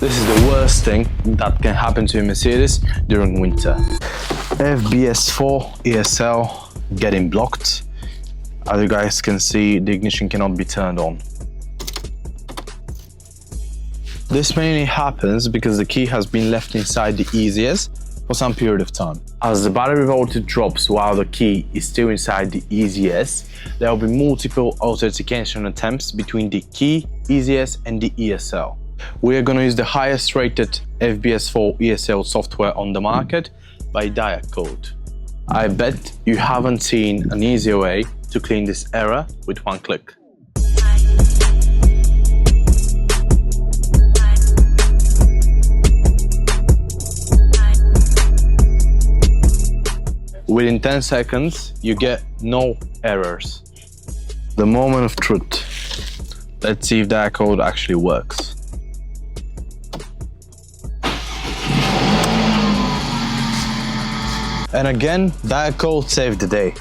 This is the worst thing that can happen to a Mercedes during winter. FBS4 ESL getting blocked. As you guys can see, the ignition cannot be turned on. This mainly happens because the key has been left inside the ESLs for some period of time. As the battery voltage drops while the key is still inside the ESLs, there will be multiple authentication attempts between the key, ESLs and the ESL. We are going to use the highest rated FBS4 ESL software on the market by Diagcode. I bet you haven't seen an easier way to clean this error with one click. Within 10 seconds, you get no errors. The moment of truth. Let's see if Diagcode actually works. And again, Diagcode saved the day.